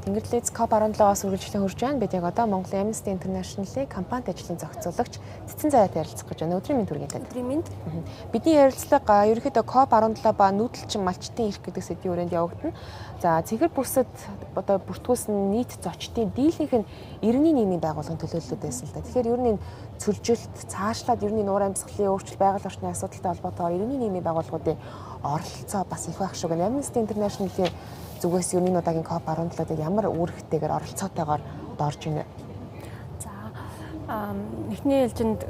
Тэнгэрлэгц COP17-оос үргэлжлэн хурж байна. Бид яг одоо Монголын Amnesty International-ийн компанид ажлын зохицуулагч Цэцэн Заяат ярилцах гэж байна. Өдрийн мэнд хүргэе. Өдрийн мэнд. Бидний ярилцлага ерөнхийдөө COP17 ба нүүдэлчин малчтын эрх гэдэг сэдвийн хүрээнд явагдана. За цэгэр бүсэд одоо бүртгүүлсэн нийт зочдын дийлэнх нь 91 байгууллагын төлөөлөлөд байсан л да. Тэгэхээр ер нь цөлжилт цаашлаад ер нь нуур амьсгалын өөрчлөлт байгаль орчны асуудалтай холбоотой 91 байгууллагуудын оролцоо бас их байх шиг байна. Amnesty International-ийн зүгээс юуны удаагийн COP17-д ямар үүрэгтэйгээр оролцоотойгоор дорж ийнэ. За эхний ээлжинд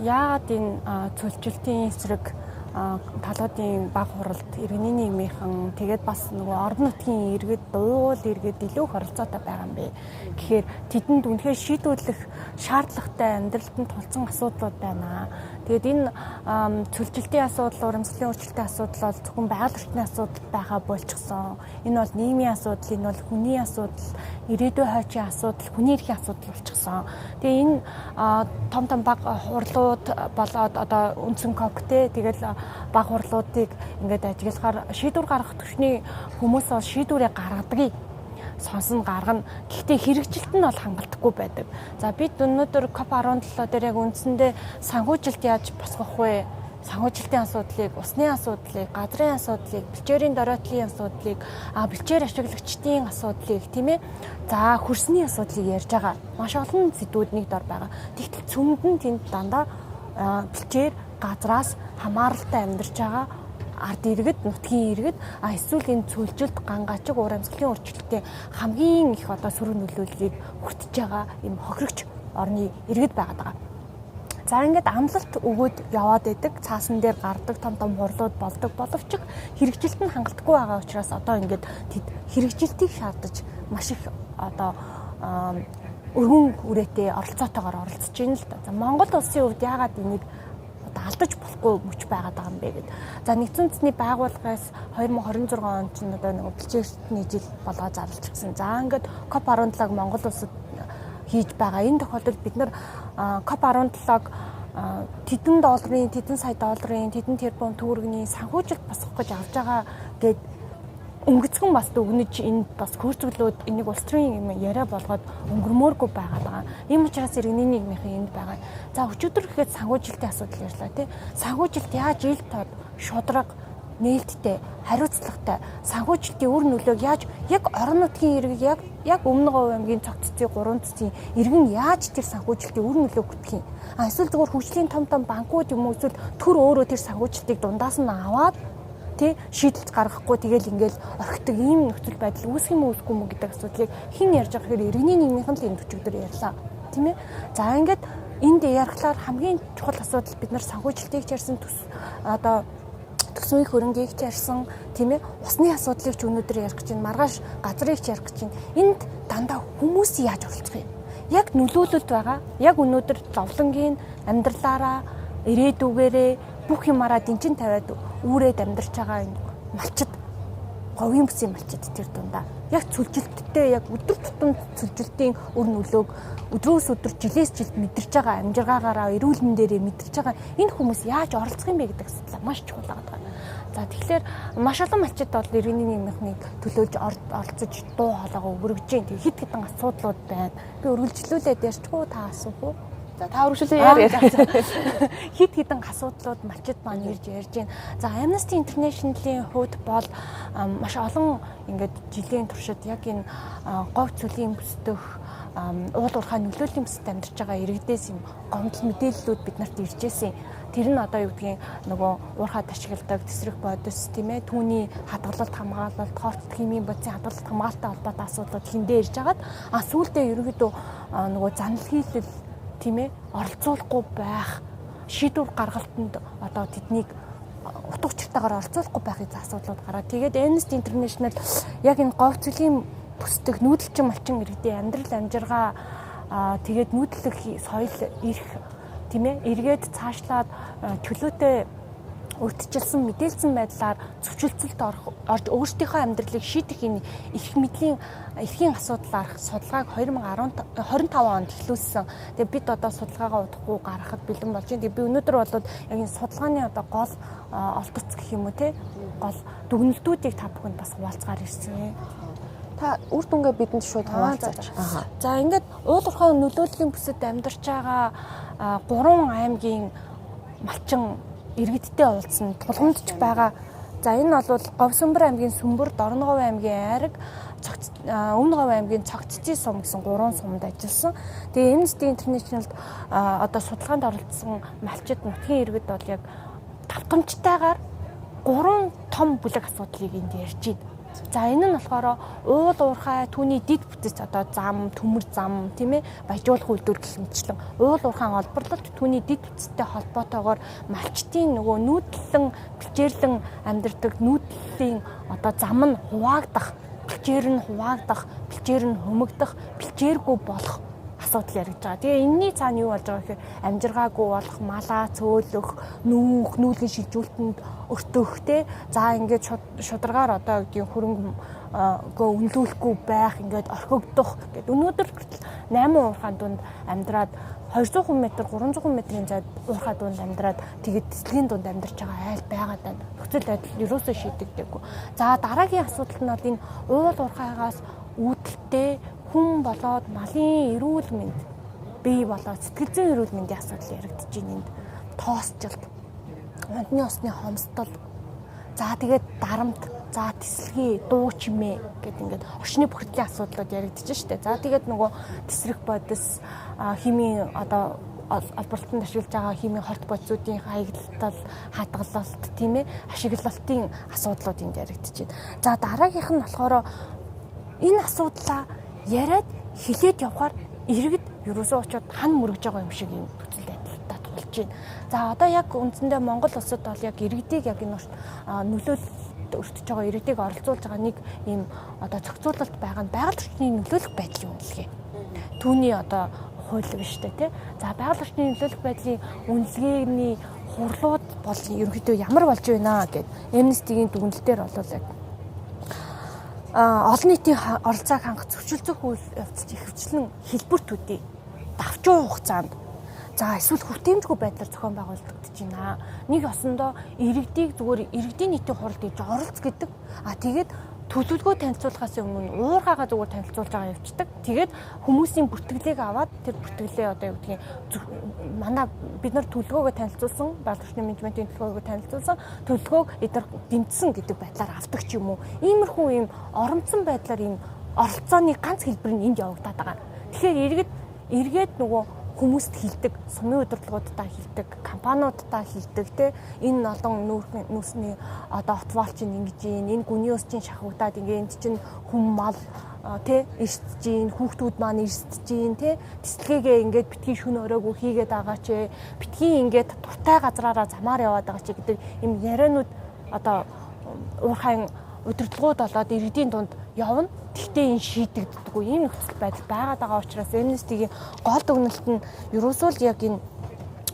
яагаад энэ цөлжилтийн эсрэг талуудын баг хуралд иргэний нийгмийнхэн тэгээд бас нөгөө орон нутгийн иргэд уул иргэд илүү их оролцоотой байгаа юм бэ. Тэгэхээр тэдэнд үнэхээр шийдвэрлэх шаардлагатай амьдралд нь тулцсан асуудлууд байна. Тэгээд энэ цөлжилтийн асуудал, урамсгалын өөрчлөлтийн асуудал бол зөвхөн байгаль орчны асуудал байгаа болчихсон. Энэ бол нийгмийн асуудал, энэ бол хүний асуудал, ирээдүйн хойчийн асуудал, хүний эрхийн асуудал болчихсон. Тэгээд энэ том баг хурлууд болоод одоо үндсэн COP-тэй тэгэл баг хурлуудыг ингээд ажиглахаар шийдвэр гаргах төвчний хүмүүс бол шийдвэрээ гаргадгийг сонсон гаргана. Гэхдээ хэрэгжилт нь бол хангалтгүй байдаг. За бид өнөөдөр COP17 дээр яг үндсэндээ санхүүжилт яаж босгох вэ? Санхүүжилтийн асуудлыг, усны асуудлыг, газрын асуудлыг, бэлчээрийн доройтлын асуудлыг, бэлчээр ашиглагчдын асуудлыг тийм ээ. За хөрсний асуудлыг ярьж байгаа. Маш олон сэдвүүд нэг дор байгаа. Тэгтэл цөмд нь тэнд дандаа бэлчээр газраас хамааралтай амьдарч байгаа ард иргэд, нутгийн иргэд эсвэл энэ цөлжилт гангаачиг уур амьсгалын өөрчлөлтийн хамгийн их одоо сөрөг нөлөөллийг хүртэж байгаа юм хохирогч орны иргэд байгаа. За ингээд амлалт өгөөд яваад байдаг, цаасан дээр гардаг том хурлууд болдог боловч хэрэгжилт нь хангалтгүй байгаа учраас одоо ингээд тэд хэрэгжилтийг шаардаж маш их одоо өргөн үрээтэй оролцоотойгоор оролцож байна л да. За Монгол улсын хувьд яагаад энийг алдаж болохгүй мөч байгаад байгаа юм бэ гэдэг. За нэгдсэн үндэсний байгууллагаас 2026 онд ч одоо нэг бэлчээртний жил болгоо зарлчихсан. За ингээд COP17-г Монгол улсад хийж байгаа. Энэ тохиолдолд бид нар COP17-г тэдэн долларын, тэдэн сая долларын, тэдэн тэрбум төгрөгийн санхүүжилт босгох гэж авч байгаа гэд өнгөцгөн бас дүгнэж энэ бас хөрцөглөөд энийг улс төрийн яриа болгоод өнгөрмөөргүй байгаа. Ийм учраас иргэний нийгмийн энд байгаа. За өчигдөр гэхэд санхүүжилтийн асуудал ярьлаа тий. Санхүүжилт яаж ил тод шудраг нээлттэй, хариуцлагатай санхүүжилтийн үр нөлөөг яаж яг орон нутгийн иргэг яг Өмнөд Говь аймгийн цогццын 3 цэцгийн иргэн яаж тэр санхүүжилтийн үр нөлөөг өгдөг юм. Эсвэл зөвхөн хөгжлийн том банкуд юм уу эсвэл төр өөрөө тэр санхүүжилтийг дундаас нь аваад шийдэлж гаргахгүй тэгэл ингээл орхидог ийм нөхцөл байдал үүсэх юм үүсэхгүй юм гэдэг асуудлыг хэн ярьж байгаа гэхээр иргэний нийгмийнхэн л энэ төчигдөр ярьлаа тийм ээ. За ингээд энд ярихлаар хамгийн чухал асуудал бид нар санхүүжилтийг ч ярьсан одоо төсвийн хөрөнгийг ч ярьсан тийм ээ. Усны асуудлыг ч өнөөдөр ярих гэж байна. Маргааш газрыг ч ярих гэж байна. Энд дандаа хүмүүс яаж оролцох юм? Яг нөлөөлөлд байгаа. Яг өнөөдөр зовлонгийн амьдралаараа ирээдүгээрээ бүх юмараа дэнчин тавиад үүрээд амьдарч байгаа энэ малчид говийн бүсийн малчид тэр дундаа яг цөлжилттэй яг өдөр тутам цөлжилтийн үр нөлөөг өдрөөс өдөр жилээс жилд мэдэрч байгаа амжиргаагаараа эрүүл мэндээрээ мэдэрч байгаа энэ хүмүүс яаж оролцох юм бэ гэдэг асуудал маш чухал байгаа. За тэгэхээр маш олон малчид бол иргэний нийгмийн төлөөлж оролцож дуу хоолойгоо өргөж जैन хэд хэдэн асуудлууд байна. Би үргэлжлүүлээд ярьчихгүй та асуух уу? Та үргэлжлүүлээ яар. Хит хитэн асуудлууд малчид маань ирж ярьж байна. За Amnesty International-ийн хувьд бол маш олон ингээд жилийн туршид яг энэ говь цөлийн бүсдэх уул уурхай нөлөөллийн бүсэд амьдарч байгаа иргэдээс юм гомдол мэдээллүүд бид нарт ирж байсан. Тэр нь одоо юу гэдгийг нөгөө уурхайд ашигладаг тесрэх бодис тийм ээ түүний хадгалалт хамгаалалт хоорт химийн бодисын хадгалалт хамгаалалттай холбоотой асуудлууд хиндэ ирж хагаад сүүлдээ ерөнхийдөө нөгөө занал хийлэл тийм ээ оролцуулахгүй байх шийдвэр гаргалтанд одоо тэднийг утга учиртайгаар оролцуулахгүй байхын асуудлууд гараад тэгээд Amnesty International яг энэ говь цөлийн бүсдэх нүүдэлчин малчин иргэдийн амьдрал амжиргаа тэгээд нүүдлэх соёл ирэх тийм ээ эргээд цаашлаад чөлөөтэй урьдчилсан мэдээлсэн байдлаар зөвшөлтсөлд орж өөрсдийнхөө амьдралыг шийдэх энэ эрхийн асуудлаар судалгааг 2025 онд эхлүүлсэн. Тэгээ бид одоо судалгаагаа удахгүй гаргахад бэлэн болж байна. Тэгээ би өнөөдөр бол яг энэ судалгааны одоо гол олдоц гэх юм уу те гол дүгнэлтүүдийг та бүхэнд бас хуваалцгаар ирсэн. Та үр дүнгээ бидэнд шууд хуваалцаач. За ингээд уул уурхай нөлөөллийн бүсэд амьдарч байгаа 3 аймгийн малчин иргэдтэй уулзсан тулгамдж байгаа. За энэ бол Говьсөнбөр аймгийн Сүмбэр, Дорноговь аймгийн Айраг, Өмнө Говь аймгийн Цогццын сум гэсэн 3 сумд ажилласан. Тэгээ Amnesty International-д одоо судалгаанд оролцсон малчид нутгийн иргэд бол яг давтамжтайгаар 3 том бүлэг асуудлыг энд ярьж байна. За энэ нь болохоор уул уурхай, түүний дид бүтэц одоо зам, төмөр зам тийм ээ баяжуулах үйлдвэр гэх мэтчлэн уул уурхайн олборлолт түүний дид бүтцтэй холбоотойгоор малчтын нөгөө нүүдлэн бэлчээрлэн амьдардаг нүүдлийн одоо зам нь хуваагдах, бэлчээр нь хуваагдах, бэлчээр нь хөмөгдөх, бэлчээргүй болох асуудал яригдж байгаа. Тэгээ энэний цаана юу болж байгаа гэхээр амжиргаагүй болох, малаа цөөлөх, нүүх, нүүлгийн шилжүүлтэнд өртөх те. За ингээд шударгаар одоо гэдгийг хөрөнгө үнэлүүлэхгүй байх, ингээд орхигдох гэдэг. Өнөөдөр 8 уурхайн дунд амьдраад 200 м, 300 м-ийн зайд уурхай дунд амьдраад тэгээд тэслийн дунд амьдарч байгаа айл байгаад байна. Нөхцөл байдал ерөөсөө шийдэгдээгүй. За дараагийн асуудал нь бол энэ уул уурхайгаас үүдэлтэй хүн болоод малын эрүүл мэнд бий болоод сэтгэл зүйн эрүүл мэндийн асуудал яригдж байна энд. Тоосчлт, модны усны хомсдол, за тэгээд дарамт, за тесэлгүй, дуу чимээ гэдэг ингээд орчны бүртгэлийн асуудлууд яригдж штэ. За тэгээд нөгөө тесрэх бодис, химийн одоо албартанд ашиглаж байгаа химийн хорт бодисуудын хаягдлал, хадгалалт тийм ээ, ашиглалтын асуудлууд энд яригдж байна. За дараагийнх нь болохоор энэ асуудлаа яриад хилээд явахаар иргэд ерөөсөө очоод хан мөргөж байгаа юм шиг юм нөхцөл байдалтай тулж байна. За одоо яг үндсэндээ Монгол улсад бол яг иргэдийг яг энэ нөлөөлөлд өртөж байгаа иргэдийг оролцуулж байгаа нэг ийм одоо зохицуулалт байгаа нь байгаль орчны нөлөөлөх байдлын үнэлгээ. Түүний одоо хууль биш үү те. За байгаль орчны нөлөөлөх байдлын үнэлгээний хурлууд бол ерөнхийдөө ямар болж байна гэд Amnesty-гийн дүгнэлтээр бол яг олон нийтийн оролцоог хангах зөвшөлтөх үйл явцад ихэвчлэн хэлбэр төдий давчуу хугацаанд за эсвэл хүртээмжгүй байдлаар зохион байгуулагдаж байна. Нэг осондоо иргэдийг зүгээр иргэдийн нийтийн хуралд иж оролц гэдэг. Тэгээд төлөвлөгөө танилцуулахаас өмнө уурхайгаа зүгээр танилцуулж байгаа явцдаг. Тэгээд хүмүүсийн бүртгэлийг аваад тэр бүртгэлээ одоо юу гэдгийг манай бид нар төлөвлөгөөгөө танилцуулсан, байгаль орчны менежментийн төлөвлөгөөгөө танилцуулсан, төлөвлөгөөг эдгээр дэмжсэн гэдэг байдлаар авдаг ч юм уу. Иймэрхүү ийм оромцсон байдлаар ийм оролцооны ганц хэлбэр нь энд явагдаад байгаа. Тэгэхээр эргээд нөгөө хүмүүст хилдэг, сумын удирдлагуудтай хилдэг, компаниудтай хилдэг те энэ олон нүүрсний одоо отволчин ингэж энэ гүний өсчийн шахагдаад ингээд чинь хүм мал те ирсэж гин хүүхдүүд маань ирсэж гин те тэсэлгээгээ ингээд битгий шүн өрөөгөө хийгээд байгаа ч битгий ингээд дуртай газраараа замаар яваад байгаа ч гэдэг юм яриануд одоо уурхайн удирдлагууд болоод иргэдийн дунд явна. Гэхдээ энэ шийдэгддэггүй ийм нөхцөл байдал байгаад байгаа учраас Amnesty-гийн гол дүгнэлт нь ерөөсөө л яг энэ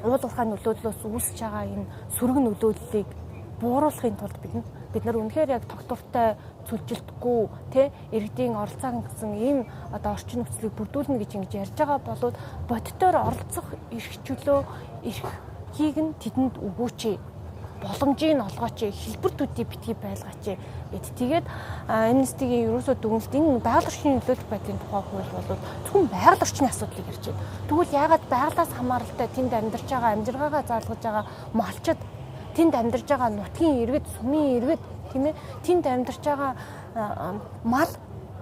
уул уурхай нөлөөллөөс үүсэж байгаа энэ сөрөг нөлөөллийг бууруулахын тулд бид нар үнэхээр яг тогтвортой цөлжилтгүй тэ иргэдийн оролцоог гэсэн ийм одоо орчин нөхцөлийг бүрдүүлнэ гэж ингэж ярьж байгаа болоод бодитоор оролцох эрх чөлөө эрхийг нь тэдэнд өгөөч. Боломжийг олгооч, хэлбэр төдий битгий байлгаач гэд. Тэгээд Amnesty-гийн ерөөсөө дүгнэлт энэ байгаль орчны нөлөөлөх байдлын тухай хууль болоод зөвхөн байгаль орчны асуудлыг ярьж байна. Тэгвэл яагаад байгалаас хамааралтай тэнд амьдарч байгаа амжиргаагаа заалгаж байгаа малчид, тэнд амьдарч байгаа нутгийн иргэд, сумын иргэд тийм ээ, тэнд амьдарч байгаа мал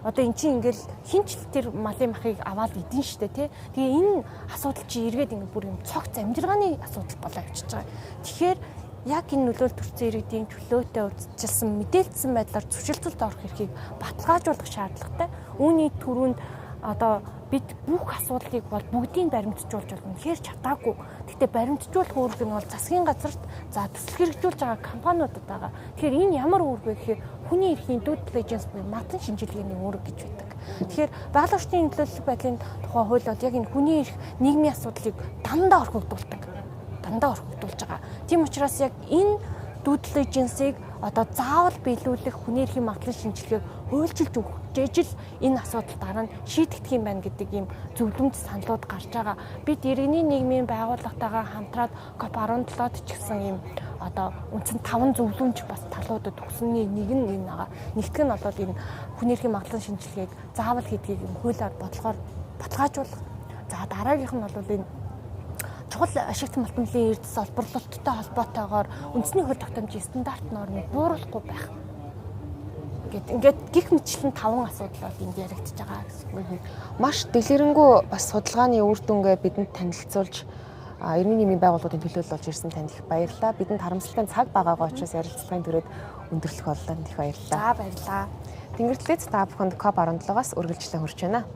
одоо эн чинь ингээл хинч тэр малын махыг аваад идэн штэ тий. Тэгээ энэ асуудал чи эргээд ингээ бүр юм цогц амжиргааны асуудал болоо явчихж байгаа. Тэгэхээр яг энэ нөлөөлөлт төрсэн иргэдийн чөлөөтэй urdчилсан мэдээлсэн байдлаар зөвшөлтөлд орох эрхийг баталгаажуулах шаардлагатай. Үүний түрүүнд одоо бид бүх асуудлыг бол бүгдийг баримтжуулж болно. Хэр чадаагүй. Гэхдээ баримтжуулах үүрэг нь бол засгийн газарт за төсөл хэрэгжүүлж байгаа компаниудад байгаа. Тэгэхээр энэ ямар үүрэг вэ гэхээр хүний эрхийн due diligence буюу матан шинжилгээний үүрэг гэж байдаг. Тэгэхээр байгаль орчны нөлөөлөх байдлын тухай хууль бол яг энэ хүний эрх нийгмийн асуудлыг дандаа орхигдуулдаг. Дандаа орхигдуулж байгаа. Тийм учраас яг энэ due diligence-ийг одоо заавал биелүүлэх хүний эрхийн магадлалын шинжилгээг хуульчилж өгөх ижил энэ асуудал дараа нь шийдэгдэх юм байна гэдэг ийм зөвлөмж саналууд гарч байгаа. Бид иргэний нийгмийн байгууллагатайгаа хамтраад COP17-д ч гэсэн ийм одоо үндсэн 5 зөвлөмж бас талуудад өгсөний нэг нь энэ байгаа. Нэгтгэх нь бол энэ хүний эрхийн магадлалын шинжилгээг заавал хийдгийг хуулиар баталгаажуулах. За дараагийнх нь бол энэ чухал ашигт малтмлын эрдэс олборлолттой холбоотойгоор үндэсний хууль тогтоомжийн стандарт нормыг бууруулахгүй байх. Ингээд гих мэтчлэн 5 асуудал бол энд яригдчихэж байгаа гэсэн. Маш дэлгэрэнгүй бас судалгааны үр дүнгээ бидэнд танилцуулж иргэний нийгмийн байгууллагуудын төлөөлөл болж ирсэн танд их баярлалаа. Бидэнд харамсалтай цаг байгаагаа учраас ярилцлагын түрээд өндөрлөх боллоо. Их баярлалаа. За баярлалаа. Тэнгэрлэгт та бүхэнд COP17-аас үргэлжлэн хүрч байна.